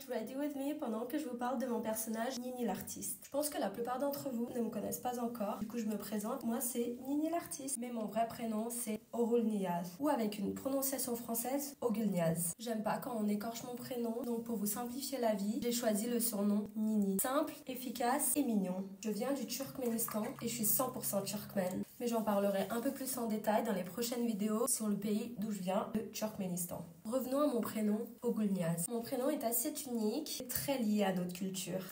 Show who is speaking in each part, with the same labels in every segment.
Speaker 1: Get ready with me pendant que je vous parle de mon personnage Nini l'artiste. Je pense que la plupart d'entre vous ne me connaissent pas encore, du coup je me présente, moi c'est Nini l'artiste. Mais mon vrai prénom c'est Orul Niaz, ou avec une prononciation française, Ogul Niaz. J'aime pas quand on écorche mon prénom, donc pour vous simplifier la vie, j'ai choisi le surnom Nini. Simple, efficace et mignon. Je viens du Turkménistan et je suis 100% turkmène. Mais j'en parlerai un peu plus en détail dans les prochaines vidéos sur le pays d'où je viens, le Turkménistan. Revenons à mon prénom, Ogul Niaz. Mon prénom est assez unique et très lié à notre culture.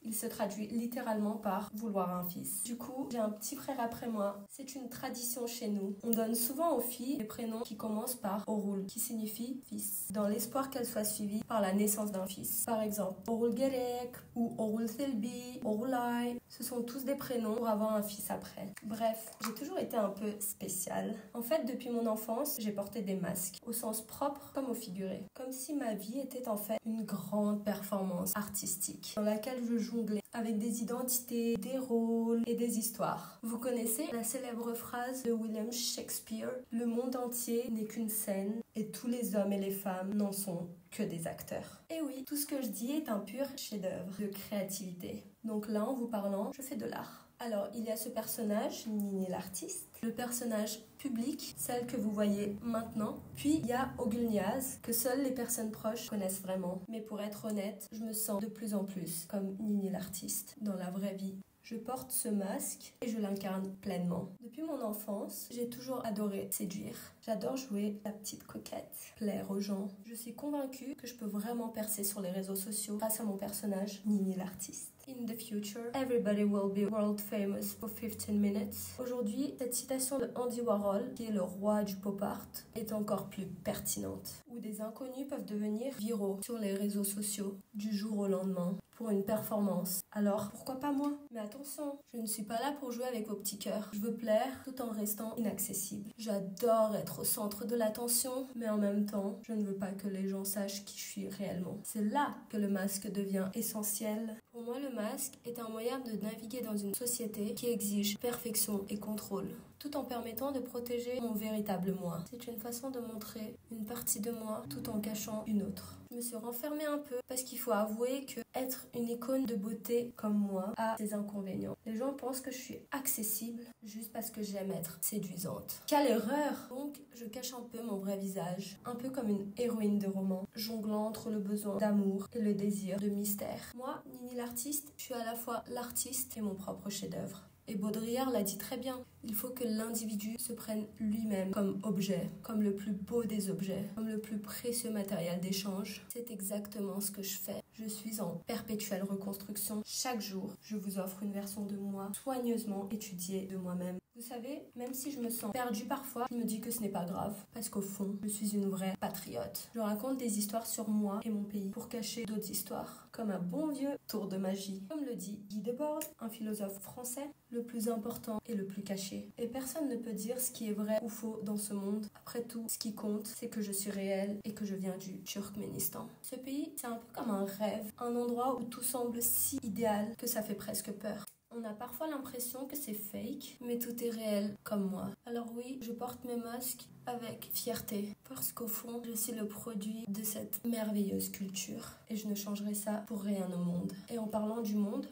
Speaker 1: Il se traduit littéralement par vouloir un fils. Du coup, j'ai un petit frère après moi. C'est une tradition chez nous. On donne souvent aux filles des prénoms qui commencent par Orul, qui signifie fils, dans l'espoir qu'elle soit suivie par la naissance d'un fils. Par exemple, Orul Gerek ou Orul Selbi, Orulay. Ce sont tous des prénoms pour avoir un fils après. Bref, j'ai toujours été un peu spéciale. En fait, depuis mon enfance, j'ai porté des masques, au sens propre comme au figuré. Comme si ma vie était en fait une grande performance artistique, dans laquelle je jonglais avec des identités, des rôles et des histoires. Vous connaissez la célèbre phrase de William Shakespeare: le monde entier n'est qu'une scène et tous les hommes et les femmes n'en sont que des acteurs. Et oui, tout ce que je dis est un pur chef-d'œuvre de créativité. Donc là, en vous parlant, je fais de l'art. Alors, il y a ce personnage, Nini l'artiste, le personnage public, celle que vous voyez maintenant. Puis, il y a Ogul Niaz, que seules les personnes proches connaissent vraiment. Mais pour être honnête, je me sens de plus en plus comme Nini l'artiste dans la vraie vie. Je porte ce masque et je l'incarne pleinement. Depuis mon enfance, j'ai toujours adoré séduire. J'adore jouer la petite coquette, plaire aux gens. Je suis convaincue que je peux vraiment percer sur les réseaux sociaux grâce à mon personnage Nini l'artiste. In the future, everybody will be world famous for 15 minutes. Aujourd'hui, cette citation de Andy Warhol, qui est le roi du pop art, est encore plus pertinente. Où des inconnus peuvent devenir viraux sur les réseaux sociaux du jour au lendemain pour une performance. Alors, pourquoi pas moi? Mais attention, je ne suis pas là pour jouer avec vos petits cœurs. Je veux plaire tout en restant inaccessible. J'adore être au centre de l'attention, mais en même temps, je ne veux pas que les gens sachent qui je suis réellement. C'est là que le masque devient essentiel. Pour moi, le masque est un moyen de naviguer dans une société qui exige perfection et contrôle, tout en permettant de protéger mon véritable moi. C'est une façon de montrer une partie de moi tout en cachant une autre. Je me suis renfermée un peu parce qu'il faut avouer que être une icône de beauté comme moi a ses inconvénients. Les gens pensent que je suis accessible juste parce que j'aime être séduisante. Quelle erreur! Donc, je cache un peu mon vrai visage, un peu comme une héroïne de roman, jonglant entre le besoin d'amour et le désir de mystère. Moi, Nini l'artiste, je suis à la fois l'artiste et mon propre chef-d'œuvre. Et Baudrillard l'a dit très bien, il faut que l'individu se prenne lui-même comme objet, comme le plus beau des objets, comme le plus précieux matériel d'échange. C'est exactement ce que je fais. Je suis en perpétuelle reconstruction. Chaque jour, je vous offre une version de moi soigneusement étudiée de moi-même. Vous savez, même si je me sens perdue parfois, je me dis que ce n'est pas grave, parce qu'au fond, je suis une vraie patriote. Je raconte des histoires sur moi et mon pays pour cacher d'autres histoires, comme un bon vieux tour de magie. Comme le dit Guy Debord, un philosophe français, le plus important est le plus caché. Et personne ne peut dire ce qui est vrai ou faux dans ce monde. Après tout, ce qui compte, c'est que je suis réelle et que je viens du Turkménistan. Ce pays, c'est un peu comme un rêve, un endroit où tout semble si idéal que ça fait presque peur. On a parfois l'impression que c'est fake, mais tout est réel, comme moi. Alors oui, je porte mes masques avec fierté, parce qu'au fond, je suis le produit de cette merveilleuse culture. Et je ne changerai ça pour rien au monde. Et en parlant du monde,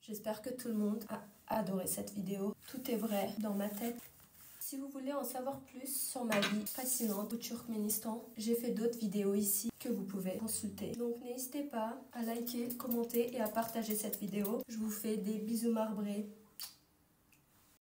Speaker 1: j'espère que tout le monde a adoré cette vidéo. Tout est vrai dans ma tête. Si vous voulez en savoir plus sur ma vie fascinante au Turkménistan, j'ai fait d'autres vidéos ici que vous pouvez consulter. Donc n'hésitez pas à liker, commenter et à partager cette vidéo. Je vous fais des bisous marbrés.